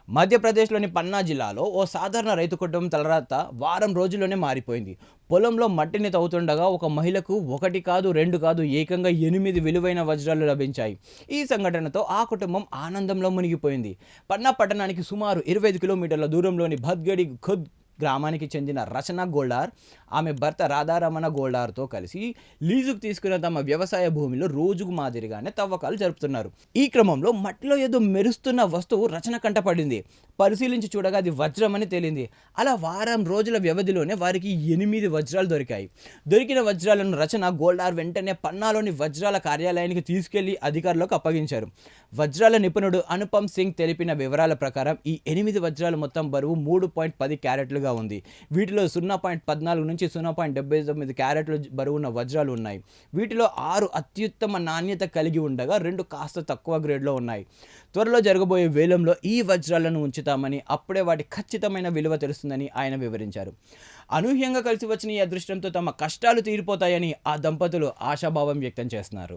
మధ్యప్రదేశ్‌లోని పన్నా జిల్లాలో ఓ సాధారణ రైతు కుటుంబం తలరాత వారం రోజుల్లోనే మారిపోయింది. పొలంలో మట్టిని తవ్వుతుండగా ఒక మహిళకు ఒకటి కాదు, 2 కాదు ఏకంగా 8 విలువైన వజ్రాలు లభించాయి. ఈ సంఘటనతో ఆ కుటుంబం ఆనందంలో మునిగిపోయింది. పన్నా పట్టణానికి సుమారు 25 కిలోమీటర్ల దూరంలోని భద్గడి ఖుద్ గ్రామానికి చెందిన రచన గోల్డార్, ఆమె భర్త రాధారమణ గోల్డార్‌తో కలిసి లీజుకు తీసుకున్న తమ వ్యవసాయ భూమిలో రోజుకు మాదిరిగానే తవ్వకాలు జరుపుతున్నారు. ఈ క్రమంలో మట్టిలో ఏదో మెరుస్తున్న వస్తువు రచన కంటపడింది. పరిశీలించి చూడగా అది వజ్రమని తేలింది. అలా వారం రోజుల వ్యవధిలోనే వారికి 8 వజ్రాలు దొరికాయి. దొరికిన వజ్రాలను రచన గోల్డార్ వెంటనే పన్నాలోని వజ్రాల కార్యాలయానికి తీసుకెళ్లి అధికారులకు అప్పగించారు. వజ్రాల నిపుణుడు అనుపమ్ సింగ్ తెలిపిన వివరాల ప్రకారం ఈ 8 వజ్రాల మొత్తం బరువు 3.10 క్యారెట్లుగా ఉంది. వీటిలో 0.14 నుంచి 0.79 క్యారెట్లు బరువున్న వజ్రాలు ఉన్నాయి. వీటిలో 6 అత్యుత్తమ నాణ్యత కలిగి ఉండగా 2 కాస్త తక్కువ గ్రేడ్‌లో ఉన్నాయి. త్వరలో జరగబోయే వేలంలో ఈ వజ్రాలను ఉంచుతామని, అప్పుడే వాటి ఖచ్చితమైన విలువ తెలుస్తుందని ఆయన వివరించారు. అనూహ్యంగా కలిసి వచ్చిన ఈ అదృష్టంతో తమ కష్టాలు తీరిపోతాయని ఆ దంపతులు ఆశాభావం వ్యక్తం చేస్తున్నారు.